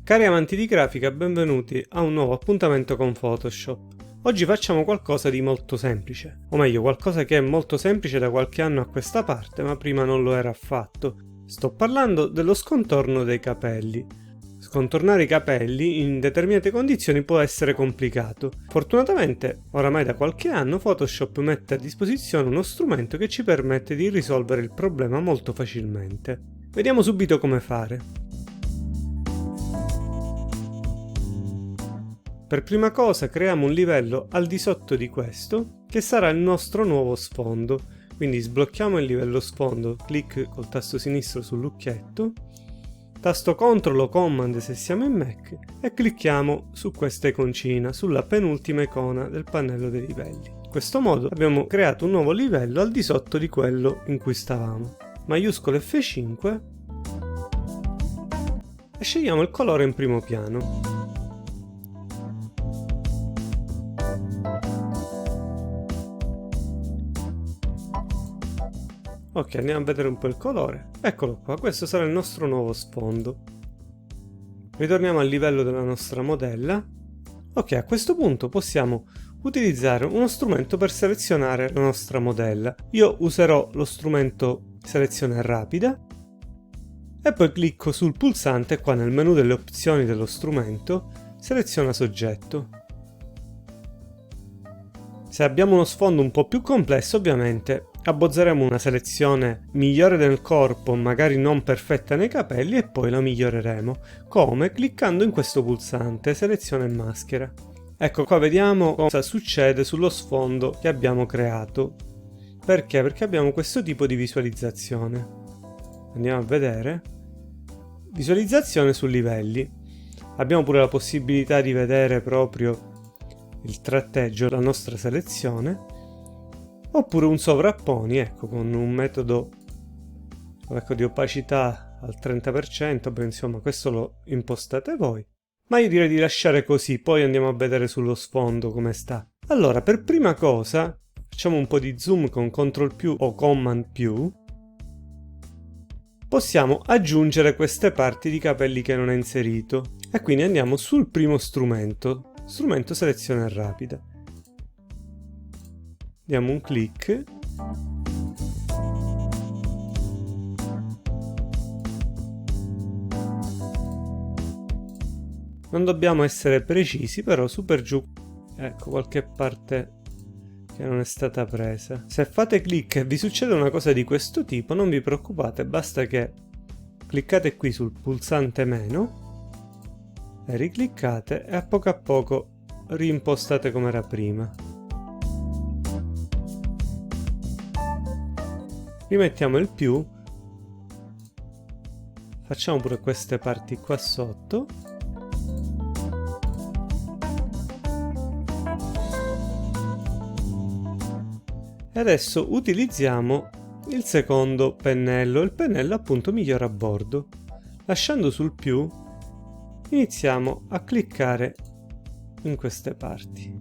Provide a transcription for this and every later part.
Cari amanti di grafica, benvenuti a un nuovo appuntamento con Photoshop. Oggi facciamo qualcosa di molto semplice, o meglio qualcosa che è molto semplice da qualche anno a questa parte, ma prima non lo era affatto. Sto parlando dello scontorno dei capelli. Scontornare i capelli in determinate condizioni può essere complicato. Fortunatamente, oramai da qualche anno, Photoshop mette a disposizione uno strumento che ci permette di risolvere il problema molto facilmente. Vediamo subito come fare. Per prima cosa creiamo un livello al di sotto di questo, che sarà il nostro nuovo sfondo. Quindi sblocchiamo il livello sfondo, clic col tasto sinistro sul lucchetto, tasto CTRL o Command se siamo in Mac e clicchiamo su questa iconcina, sulla penultima icona del pannello dei livelli. In questo modo abbiamo creato un nuovo livello al di sotto di quello in cui stavamo. Maiuscolo F5 e scegliamo il colore in primo piano. Ok, andiamo a vedere un po' il colore. Eccolo qua, questo sarà il nostro nuovo sfondo. Ritorniamo al livello della nostra modella. Ok, a questo punto possiamo utilizzare uno strumento per selezionare la nostra modella. Io userò lo strumento selezione rapida e poi clicco sul pulsante qua nel menu delle opzioni dello strumento, seleziona soggetto. Se abbiamo uno sfondo un po' più complesso, ovviamente abbozzeremo una selezione migliore del corpo, magari non perfetta nei capelli, e poi la miglioreremo. Come? Cliccando in questo pulsante, seleziona e maschera. Ecco qua, vediamo cosa succede sullo sfondo che abbiamo creato. Perché? Perché abbiamo questo tipo di visualizzazione. Andiamo a vedere. Visualizzazione su livelli. Abbiamo pure la possibilità di vedere proprio il tratteggio, la nostra selezione, oppure un sovrapponi, ecco, con un metodo di opacità al 30%, beh, insomma questo lo impostate voi, ma io direi di lasciare così, poi andiamo a vedere sullo sfondo come sta. Allora, per prima cosa facciamo un po' di zoom con CTRL+ o Command+, possiamo aggiungere queste parti di capelli che non è inserito, e quindi andiamo sul primo strumento selezione rapida, diamo un clic non dobbiamo essere precisi, però su per giù, ecco, qualche parte che non è stata presa. Se fate clic e vi succede una cosa di questo tipo, non vi preoccupate, basta che cliccate qui sul pulsante meno e ricliccate e a poco riimpostate come era prima. Rimettiamo il più, facciamo pure queste parti qua sotto e adesso utilizziamo il secondo pennello, il pennello appunto migliore a bordo. Lasciando sul più iniziamo a cliccare in queste parti.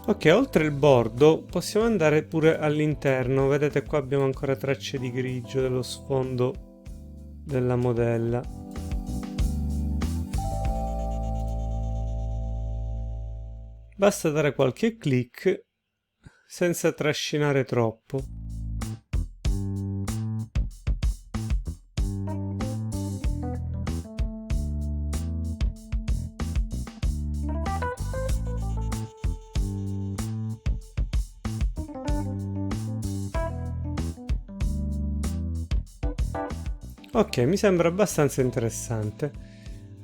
Ok, oltre il bordo possiamo andare pure all'interno. Vedete qua abbiamo ancora tracce di grigio dello sfondo della modella. Basta dare qualche clic senza trascinare troppo. Ok, mi sembra abbastanza interessante.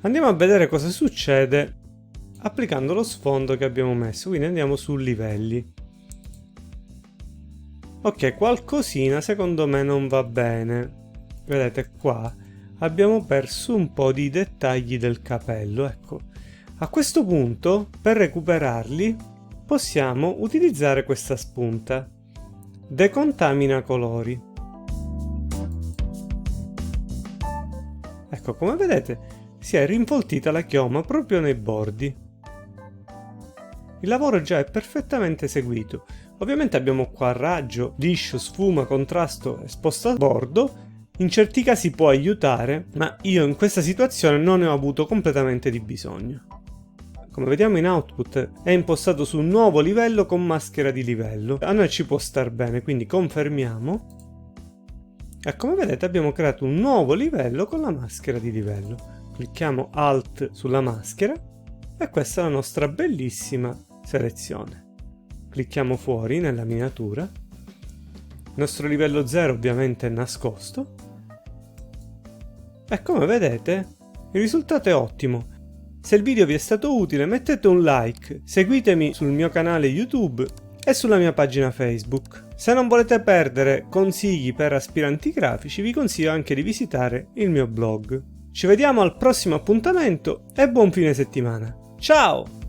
Andiamo a vedere cosa succede applicando lo sfondo che abbiamo messo, quindi andiamo su livelli. Ok, qualcosina secondo me non va bene. Vedete qua abbiamo perso un po' di dettagli del capello, ecco. A questo punto, per recuperarli, possiamo utilizzare questa spunta. Decontamina colori. Ecco, come vedete, si è rinfoltita la chioma proprio nei bordi. Il lavoro già è perfettamente eseguito. Ovviamente abbiamo qua raggio, liscio, sfuma, contrasto e sposta bordo. In certi casi può aiutare, ma io in questa situazione non ne ho avuto completamente di bisogno. Come vediamo in output è impostato su un nuovo livello con maschera di livello. A noi ci può star bene, quindi confermiamo. E come vedete abbiamo creato un nuovo livello con la maschera di livello. Clicchiamo Alt sulla maschera e questa è la nostra bellissima selezione. Clicchiamo fuori nella miniatura. Il nostro livello 0 ovviamente è nascosto. E come vedete il risultato è ottimo. Se il video vi è stato utile mettete un like, seguitemi sul mio canale YouTube e sulla mia pagina Facebook. Se non volete perdere consigli per aspiranti grafici vi consiglio anche di visitare il mio blog. Ci vediamo al prossimo appuntamento e buon fine settimana. Ciao!